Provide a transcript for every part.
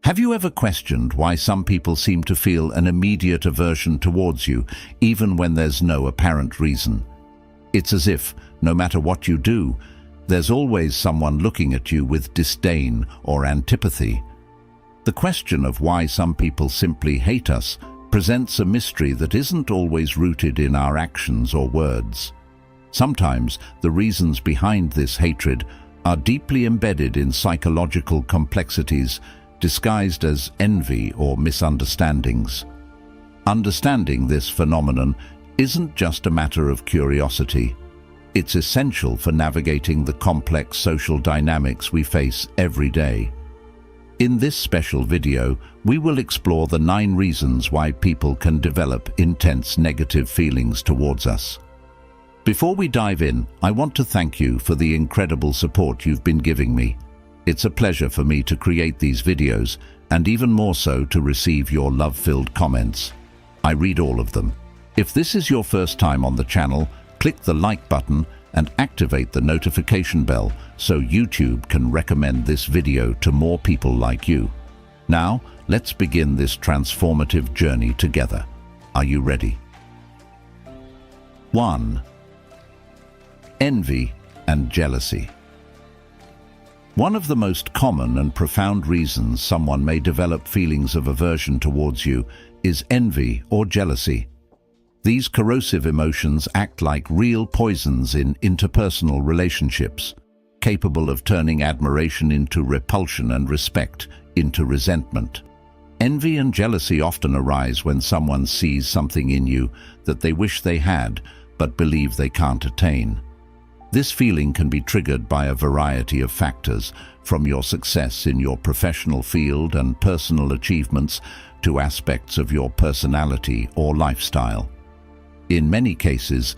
Have you ever questioned why some people seem to feel an immediate aversion towards you, even when there's no apparent reason? It's as if, no matter what you do, there's always someone looking at you with disdain or antipathy. The question of why some people simply hate us presents a mystery that isn't always rooted in our actions or words. Sometimes the reasons behind this hatred are deeply embedded in psychological complexities disguised as envy or misunderstandings. Understanding this phenomenon isn't just a matter of curiosity. It's essential for navigating the complex social dynamics we face every day. In this special video, we will explore the 9 reasons why people can develop intense negative feelings towards us. Before we dive in, I want to thank you for the incredible support you've been giving me. It's a pleasure for me to create these videos, and even more so to receive your love-filled comments. I read all of them. If this is your first time on the channel, click the like button and activate the notification bell so YouTube can recommend this video to more people like you. Now, let's begin this transformative journey together. Are you ready? 1. Envy and jealousy. One of the most common and profound reasons someone may develop feelings of aversion towards you is envy or jealousy. These corrosive emotions act like real poisons in interpersonal relationships, capable of turning admiration into repulsion and respect into resentment. Envy and jealousy often arise when someone sees something in you that they wish they had but believe they can't attain. This feeling can be triggered by a variety of factors, from your success in your professional field and personal achievements to aspects of your personality or lifestyle. In many cases,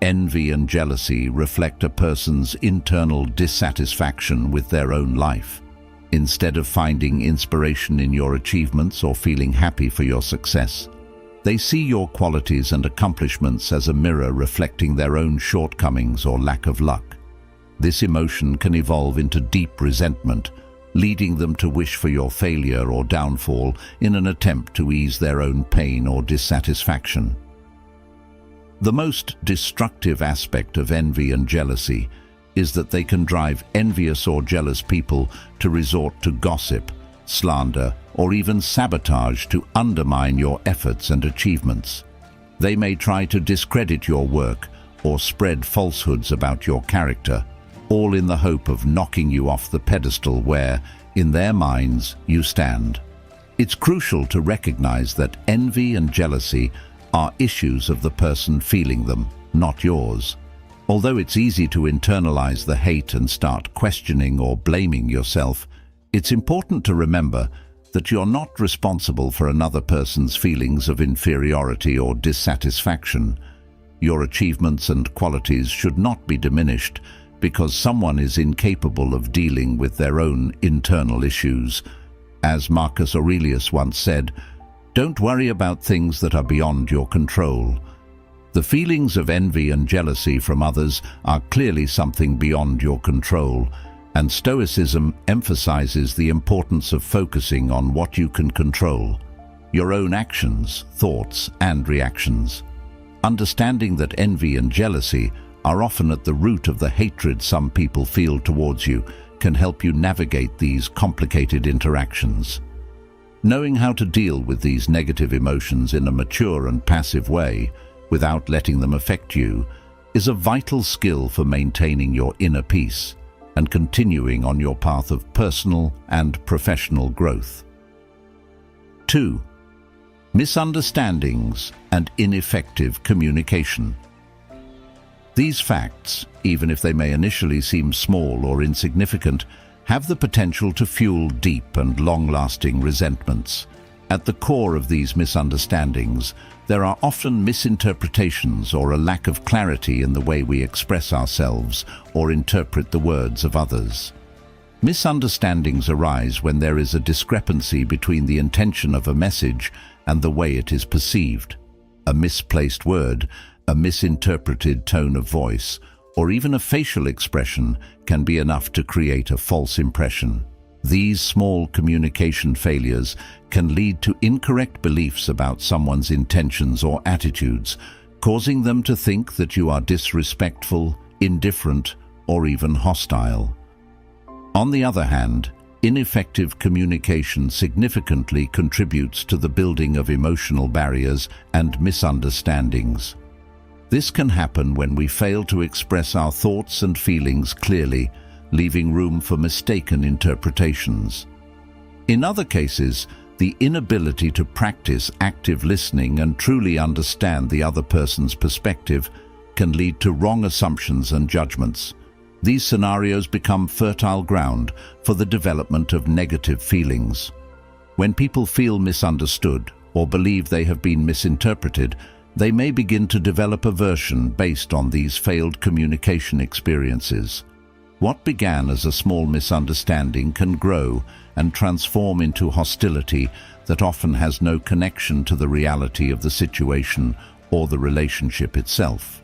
envy and jealousy reflect a person's internal dissatisfaction with their own life. Instead of finding inspiration in your achievements or feeling happy for your success, they see your qualities and accomplishments as a mirror reflecting their own shortcomings or lack of luck. This emotion can evolve into deep resentment, leading them to wish for your failure or downfall in an attempt to ease their own pain or dissatisfaction. The most destructive aspect of envy and jealousy is that they can drive envious or jealous people to resort to gossip, slander, or even sabotage to undermine your efforts and achievements. They may try to discredit your work or spread falsehoods about your character, all in the hope of knocking you off the pedestal where, in their minds, you stand. It's crucial to recognize that envy and jealousy are issues of the person feeling them, not yours. Although it's easy to internalize the hate and start questioning or blaming yourself, it's important to remember that you're not responsible for another person's feelings of inferiority or dissatisfaction. Your achievements and qualities should not be diminished because someone is incapable of dealing with their own internal issues. As Marcus Aurelius once said, "Don't worry about things that are beyond your control." The feelings of envy and jealousy from others are clearly something beyond your control, and Stoicism emphasizes the importance of focusing on what you can control: your own actions, thoughts, and reactions. Understanding that envy and jealousy are often at the root of the hatred some people feel towards you can help you navigate these complicated interactions. Knowing how to deal with these negative emotions in a mature and passive way, without letting them affect you, is a vital skill for maintaining your inner peace and continuing on your path of personal and professional growth. 2. Misunderstandings and ineffective communication. These facts, even if they may initially seem small or insignificant, have the potential to fuel deep and long-lasting resentments. At the core of these misunderstandings, there are often misinterpretations or a lack of clarity in the way we express ourselves or interpret the words of others. Misunderstandings arise when there is a discrepancy between the intention of a message and the way it is perceived. A misplaced word, a misinterpreted tone of voice, or even a facial expression can be enough to create a false impression. These small communication failures can lead to incorrect beliefs about someone's intentions or attitudes, causing them to think that you are disrespectful, indifferent, or even hostile. On the other hand, ineffective communication significantly contributes to the building of emotional barriers and misunderstandings. This can happen when we fail to express our thoughts and feelings clearly, leaving room for mistaken interpretations. In other cases, the inability to practice active listening and truly understand the other person's perspective can lead to wrong assumptions and judgments. These scenarios become fertile ground for the development of negative feelings. When people feel misunderstood or believe they have been misinterpreted, they may begin to develop aversion based on these failed communication experiences. What began as a small misunderstanding can grow and transform into hostility that often has no connection to the reality of the situation or the relationship itself.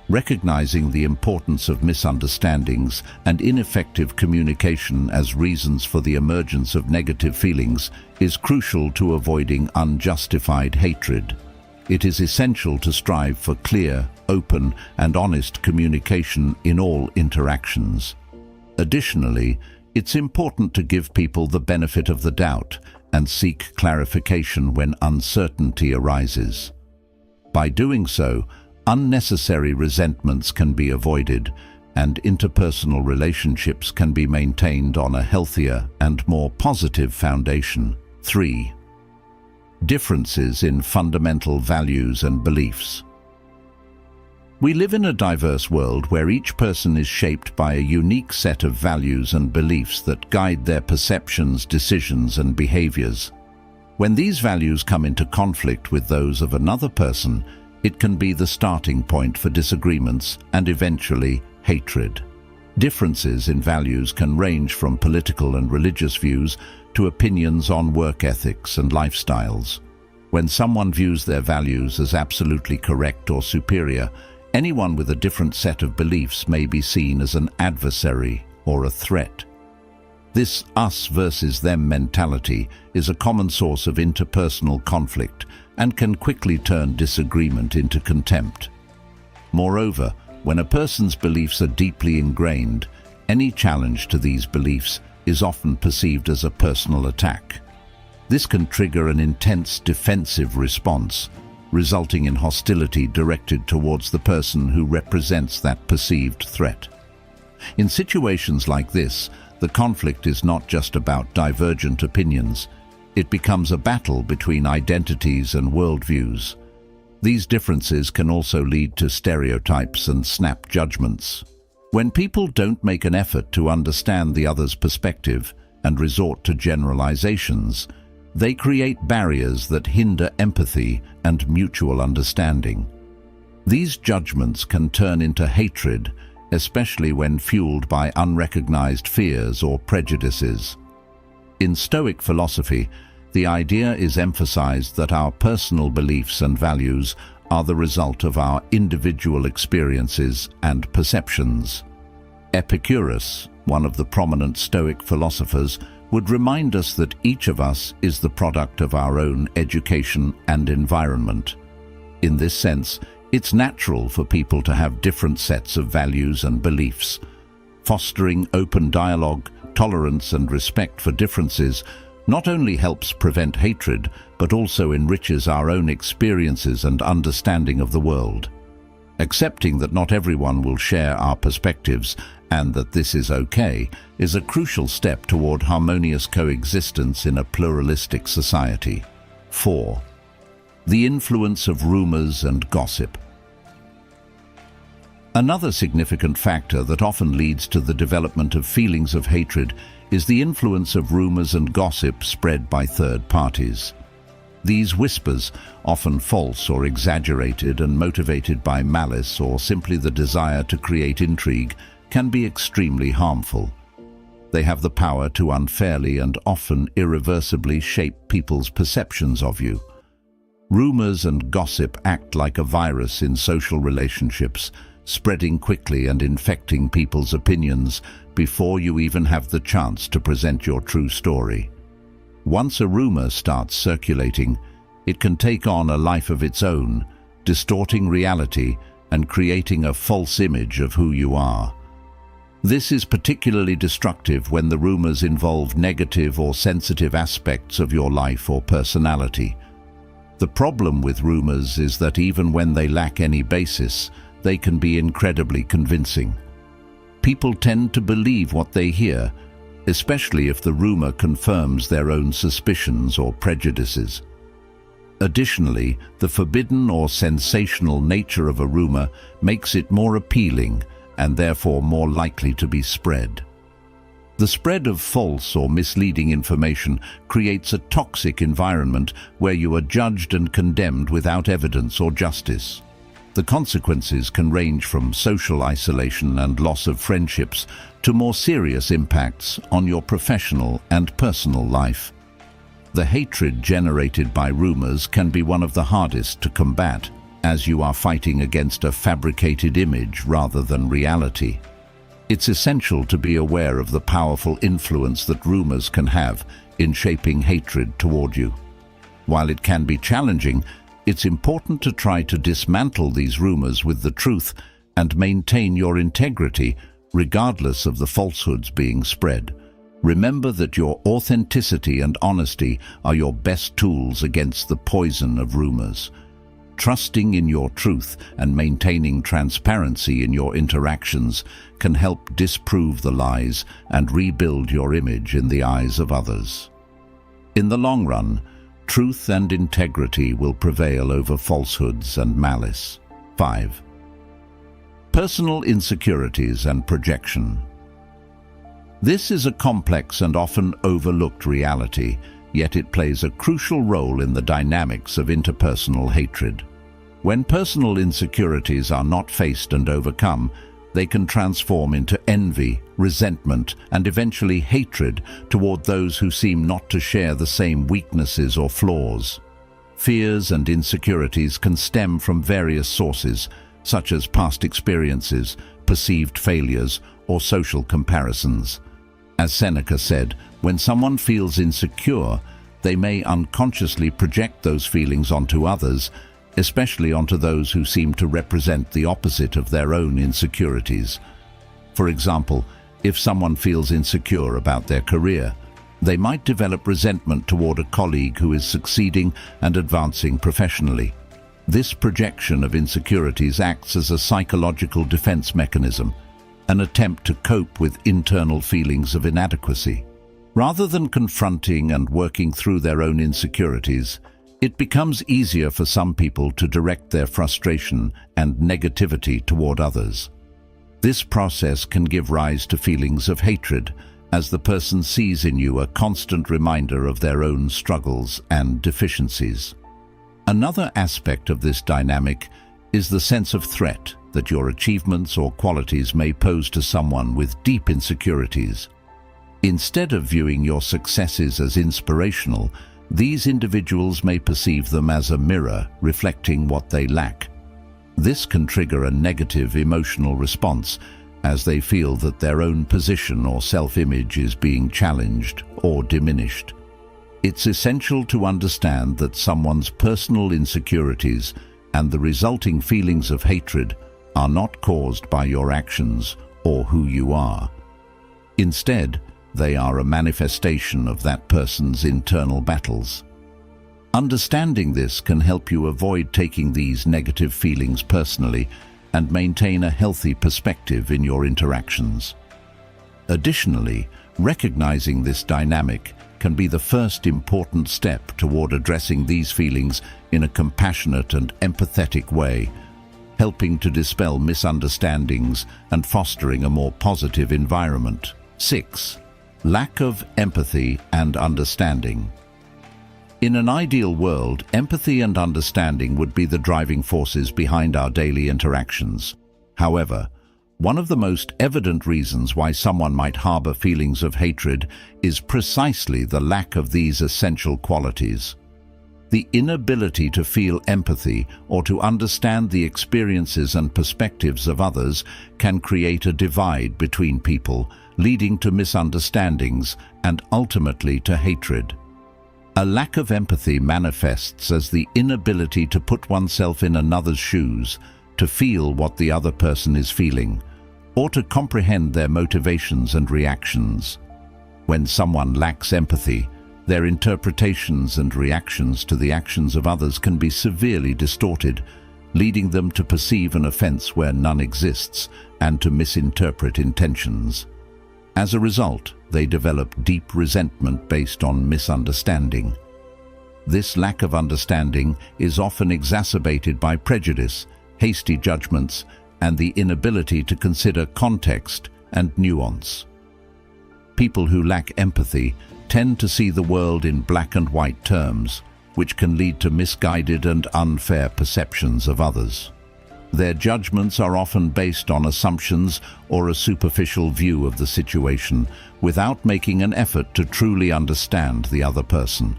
Recognizing the importance of misunderstandings and ineffective communication as reasons for the emergence of negative feelings is crucial to avoiding unjustified hatred. It is essential to strive for clear, open, and honest communication in all interactions. Additionally, it's important to give people the benefit of the doubt and seek clarification when uncertainty arises. By doing so, unnecessary resentments can be avoided and interpersonal relationships can be maintained on a healthier and more positive foundation. 3. Differences in fundamental values and beliefs. We live in a diverse world where each person is shaped by a unique set of values and beliefs that guide their perceptions, decisions, and behaviors. When these values come into conflict with those of another person, it can be the starting point for disagreements and eventually hatred. Differences in values can range from political and religious views to opinions on work ethics and lifestyles. When someone views their values as absolutely correct or superior, anyone with a different set of beliefs may be seen as an adversary or a threat. This us versus them mentality is a common source of interpersonal conflict and can quickly turn disagreement into contempt. Moreover, when a person's beliefs are deeply ingrained, any challenge to these beliefs is often perceived as a personal attack. This can trigger an intense defensive response, resulting in hostility directed towards the person who represents that perceived threat. In situations like this, the conflict is not just about divergent opinions. It becomes a battle between identities and worldviews. These differences can also lead to stereotypes and snap judgments. When people don't make an effort to understand the other's perspective and resort to generalizations, they create barriers that hinder empathy and mutual understanding. These judgments can turn into hatred, especially when fueled by unrecognized fears or prejudices. In Stoic philosophy, the idea is emphasized that our personal beliefs and values are the result of our individual experiences and perceptions. Epicurus, one of the prominent Stoic philosophers, would remind us that each of us is the product of our own education and environment. In this sense, it's natural for people to have different sets of values and beliefs. Fostering open dialogue, tolerance, and respect for differences not only helps prevent hatred, but also enriches our own experiences and understanding of the world. Accepting that not everyone will share our perspectives and that this is okay is a crucial step toward harmonious coexistence in a pluralistic society. 4. The influence of rumors and gossip. Another significant factor that often leads to the development of feelings of hatred is the influence of rumors and gossip spread by third parties. These whispers, often false or exaggerated and motivated by malice or simply the desire to create intrigue, can be extremely harmful. They have the power to unfairly and often irreversibly shape people's perceptions of you. Rumors and gossip act like a virus in social relationships, spreading quickly and infecting people's opinions before you even have the chance to present your true story. Once a rumor starts circulating, it can take on a life of its own, distorting reality and creating a false image of who you are. This is particularly destructive when the rumors involve negative or sensitive aspects of your life or personality. The problem with rumors is that even when they lack any basis, they can be incredibly convincing. People tend to believe what they hear, especially if the rumor confirms their own suspicions or prejudices. Additionally, the forbidden or sensational nature of a rumor makes it more appealing and therefore more likely to be spread. The spread of false or misleading information creates a toxic environment where you are judged and condemned without evidence or justice. The consequences can range from social isolation and loss of friendships to more serious impacts on your professional and personal life. The hatred generated by rumors can be one of the hardest to combat, as you are fighting against a fabricated image rather than reality. It's essential to be aware of the powerful influence that rumors can have in shaping hatred toward you. While it can be challenging, it's important to try to dismantle these rumors with the truth and maintain your integrity regardless of the falsehoods being spread. Remember that your authenticity and honesty are your best tools against the poison of rumors. Trusting in your truth and maintaining transparency in your interactions can help disprove the lies and rebuild your image in the eyes of others. In the long run, truth and integrity will prevail over falsehoods and malice. 5. Personal insecurities and projection. This is a complex and often overlooked reality, yet it plays a crucial role in the dynamics of interpersonal hatred. When personal insecurities are not faced and overcome, they can transform into envy, resentment, and eventually hatred toward those who seem not to share the same weaknesses or flaws. Fears and insecurities can stem from various sources, such as past experiences, perceived failures, or social comparisons. As Seneca said, when someone feels insecure, they may unconsciously project those feelings onto others, especially onto those who seem to represent the opposite of their own insecurities. For example, if someone feels insecure about their career, they might develop resentment toward a colleague who is succeeding and advancing professionally. This projection of insecurities acts as a psychological defense mechanism, an attempt to cope with internal feelings of inadequacy. Rather than confronting and working through their own insecurities, it becomes easier for some people to direct their frustration and negativity toward others. This process can give rise to feelings of hatred, as the person sees in you a constant reminder of their own struggles and deficiencies. Another aspect of this dynamic is the sense of threat that your achievements or qualities may pose to someone with deep insecurities. Instead of viewing your successes as inspirational, these individuals may perceive them as a mirror reflecting what they lack. This can trigger a negative emotional response, as they feel that their own position or self-image is being challenged or diminished. It's essential to understand that someone's personal insecurities and the resulting feelings of hatred are not caused by your actions or who you are. Instead, they are a manifestation of that person's internal battles. Understanding this can help you avoid taking these negative feelings personally and maintain a healthy perspective in your interactions. Additionally, recognizing this dynamic can be the first important step toward addressing these feelings in a compassionate and empathetic way, helping to dispel misunderstandings and fostering a more positive environment. 6. Lack of empathy and understanding. In an ideal world, empathy and understanding would be the driving forces behind our daily interactions. However, one of the most evident reasons why someone might harbor feelings of hatred is precisely the lack of these essential qualities. The inability to feel empathy or to understand the experiences and perspectives of others can create a divide between people, leading to misunderstandings and ultimately to hatred. A lack of empathy manifests as the inability to put oneself in another's shoes, to feel what the other person is feeling, or to comprehend their motivations and reactions. When someone lacks empathy, their interpretations and reactions to the actions of others can be severely distorted, leading them to perceive an offense where none exists and to misinterpret intentions. As a result, they develop deep resentment based on misunderstanding. This lack of understanding is often exacerbated by prejudice, hasty judgments, and the inability to consider context and nuance. People who lack empathy tend to see the world in black and white terms, which can lead to misguided and unfair perceptions of others. Their judgments are often based on assumptions or a superficial view of the situation, without making an effort to truly understand the other person.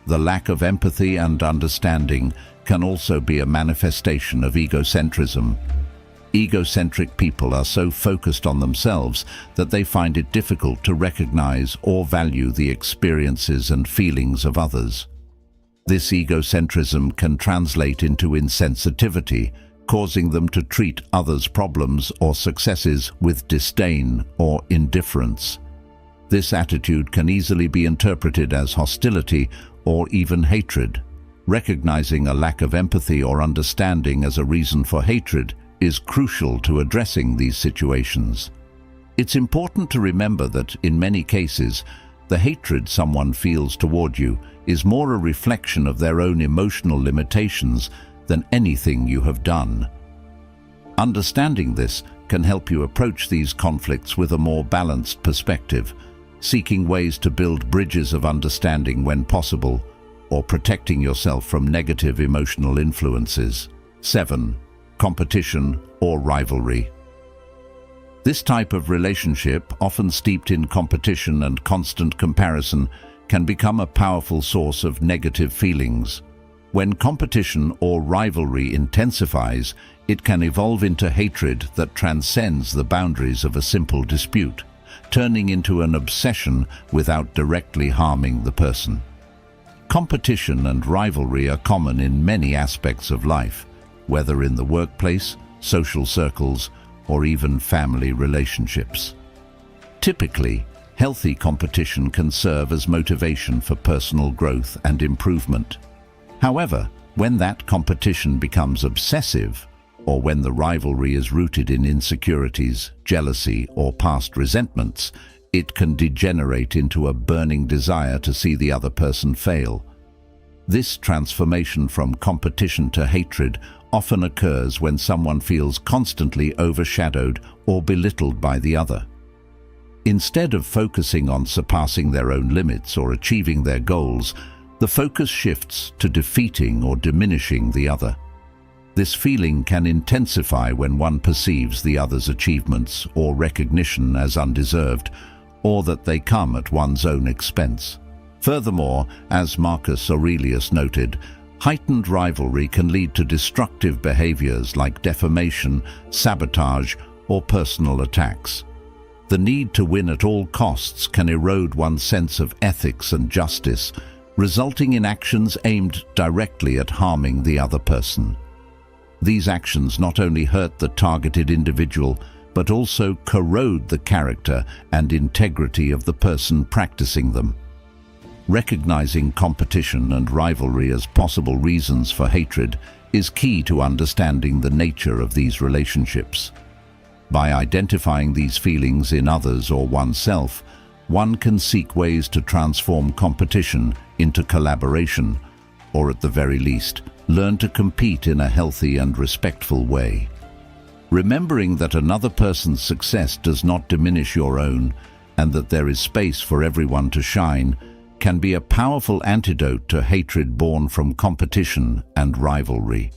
The lack of empathy and understanding can also be a manifestation of egocentrism. Egocentric people are so focused on themselves that they find it difficult to recognize or value the experiences and feelings of others. This egocentrism can translate into insensitivity, causing them to treat others' problems or successes with disdain or indifference. This attitude can easily be interpreted as hostility or even hatred. Recognizing a lack of empathy or understanding as a reason for hatred is crucial to addressing these situations. It's important to remember that, in many cases, the hatred someone feels toward you is more a reflection of their own emotional limitations than anything you have done. Understanding this can help you approach these conflicts with a more balanced perspective, seeking ways to build bridges of understanding when possible, or protecting yourself from negative emotional influences. 7. Competition or rivalry. This type of relationship, often steeped in competition and constant comparison, can become a powerful source of negative feelings. When competition or rivalry intensifies, it can evolve into hatred that transcends the boundaries of a simple dispute, turning into an obsession without directly harming the person. Competition and rivalry are common in many aspects of life, whether in the workplace, social circles, or even family relationships. Typically, healthy competition can serve as motivation for personal growth and improvement. However, when that competition becomes obsessive, or when the rivalry is rooted in insecurities, jealousy, or past resentments, it can degenerate into a burning desire to see the other person fail. This transformation from competition to hatred often occurs when someone feels constantly overshadowed or belittled by the other. Instead of focusing on surpassing their own limits or achieving their goals, the focus shifts to defeating or diminishing the other. This feeling can intensify when one perceives the other's achievements or recognition as undeserved, or that they come at one's own expense. Furthermore, as Marcus Aurelius noted, heightened rivalry can lead to destructive behaviors like defamation, sabotage, or personal attacks. The need to win at all costs can erode one's sense of ethics and justice, resulting in actions aimed directly at harming the other person. These actions not only hurt the targeted individual, but also corrode the character and integrity of the person practicing them. Recognizing competition and rivalry as possible reasons for hatred is key to understanding the nature of these relationships. By identifying these feelings in others or oneself, one can seek ways to transform competition into collaboration, or at the very least, learn to compete in a healthy and respectful way. Remembering that another person's success does not diminish your own, and that there is space for everyone to shine, can be a powerful antidote to hatred born from competition and rivalry.